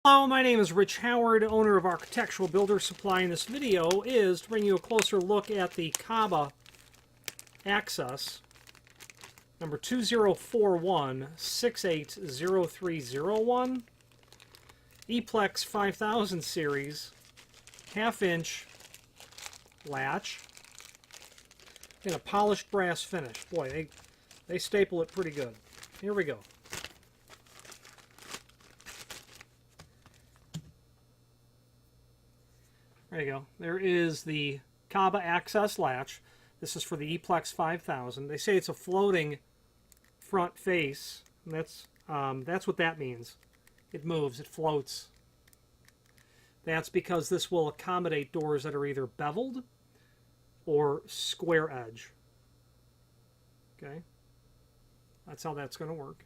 Hello, my name is Rich Howard, owner of Architectural Builder Supply, and this video is to bring you a closer look at the Kaba Access number 2041-680301 Eplex 5000 series half-inch latch in a polished brass finish. Boy, they staple it pretty good. Here we go. There you go. There is the Kaba Access latch. This is for the Eplex 5000. They say it's a floating front face. And that's what that means. It moves. It floats. That's because this will accommodate doors that are either beveled or square edge. Okay? That's how that's going to work.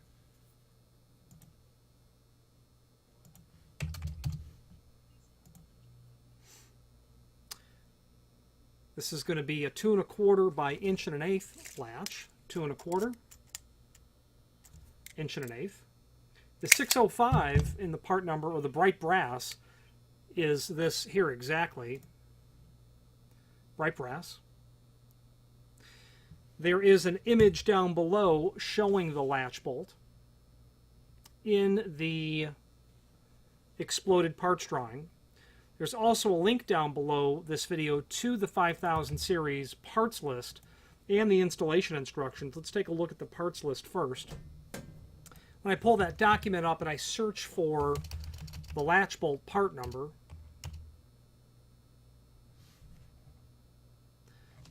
This is going to be a 2 1/4 by 1.125" latch. 2 1/4, 1.125". The 605 in the part number, or the bright brass, is this here exactly. Bright brass. There is an image down below showing the latch bolt in the exploded parts drawing. There's also a link down below this video to the 5000 series parts list and the installation instructions. Let's take a look at the parts list first. When I pull that document up and I search for the latch bolt part number,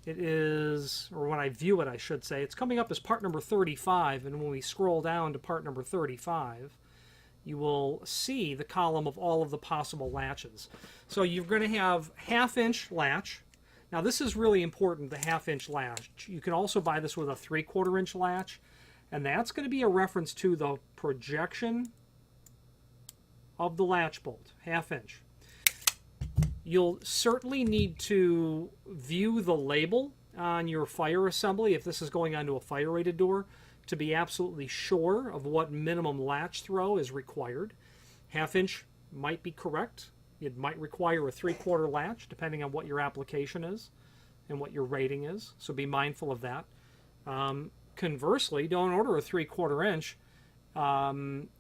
it is, or when I view it I should say, it's coming up as part number 35, and when we scroll down to part number 35, you will see the column of all of the possible latches. So you're going to have half-inch latch. Now this is really important, the half-inch latch. You can also buy this with a 3/4 inch latch, and that's going to be a reference to the projection of the latch bolt, half-inch. You'll certainly need to view the label on your fire assembly if this is going onto a fire-rated door, to be absolutely sure of what minimum latch throw is required. Half-inch might be correct. It might require a 3/4 latch, depending on what your application is and what your rating is, so be mindful of that. Conversely, don't order a 3/4 inch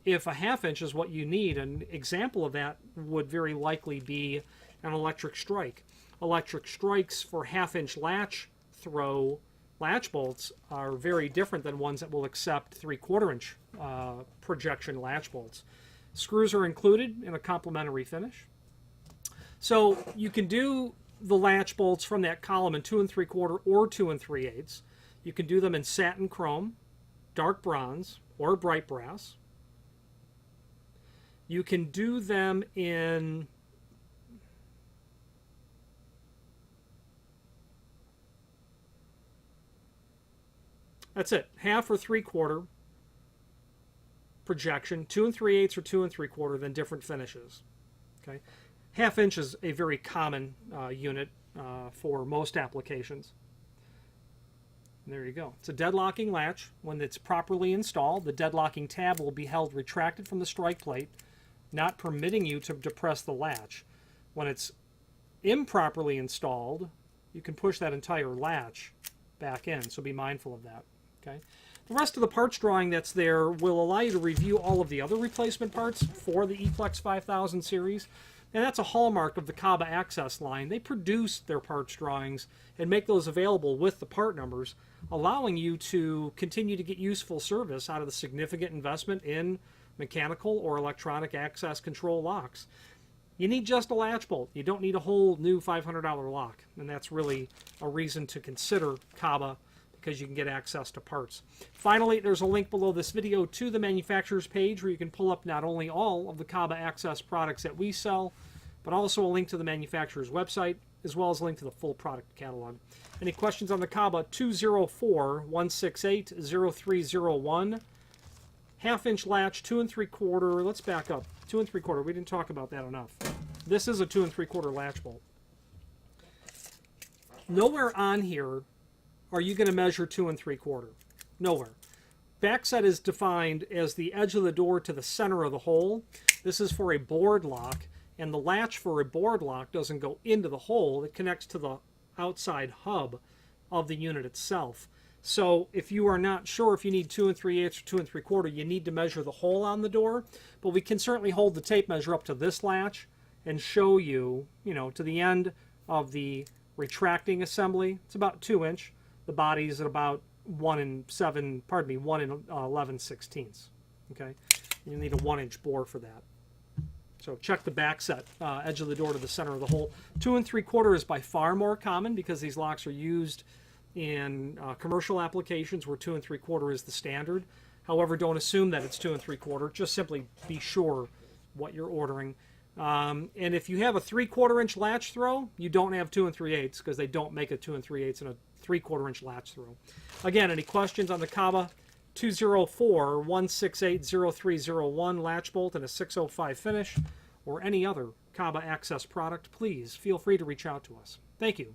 if a half-inch is what you need. An example of that would very likely be an electric strike. Electric strikes for half-inch latch throw latch bolts are very different than ones that will accept 3/4 inch projection latch bolts. Screws are included in a complementary finish. So you can do the latch bolts from that column in 2 3/4 or 2 3/8. You can do them in satin chrome, dark bronze, or bright brass. You can do them in that's it, half or 3/4 projection, 2 3/8 or 2 3/4, then different finishes. Okay, half-inch is a very common unit for most applications. And there you go. It's a deadlocking latch. When it's properly installed, the deadlocking tab will be held retracted from the strike plate, not permitting you to depress the latch. When it's improperly installed, you can push that entire latch back in, so be mindful of that. Okay. The rest of the parts drawing that's there will allow you to review all of the other replacement parts for the Eplex 5000 series, and that's a hallmark of the Kaba Access line. They produce their parts drawings and make those available with the part numbers, allowing you to continue to get useful service out of the significant investment in mechanical or electronic access control locks. You need just a latch bolt. You don't need a whole new $500 lock, and that's really a reason to consider Kaba, because you can get access to parts. Finally, there's a link below this video to the manufacturer's page where you can pull up not only all of the Kaba Access products that we sell, but also a link to the manufacturer's website, as well as a link to the full product catalog. Any questions on the Kaba? 204-168-0301. Half-inch latch, 2 3/4. Let's back up. 2 3/4. We didn't talk about that enough. This is a 2 3/4 latch bolt. Nowhere on here are you going to measure 2 3/4. Nowhere. Backset is defined as the edge of the door to the center of the hole. This is for a board lock, and the latch for a board lock doesn't go into the hole. It connects to the outside hub of the unit itself. So if you are not sure if you need 2 3/8 or 2 3/4, you need to measure the hole on the door. But we can certainly hold the tape measure up to this latch and show you, to the end of the retracting assembly. It's about 2 inch. The body's at about 1 and 11/16. Okay, you need a 1 inch bore for that. So check the back set, edge of the door to the center of the hole. 2 3/4 is by far more common because these locks are used in commercial applications where 2 3/4 is the standard. However, don't assume that it's 2 3/4. Just simply be sure what you're ordering. And if you have a 3/4 inch latch throw, you don't have 2 3/8 because they don't make a 2 3/8 and a 3/4 inch latch throw. Again, any questions on the Kaba 204-168-0301 latch bolt and a 605 finish, or any other Kaba Access product, please feel free to reach out to us. Thank you.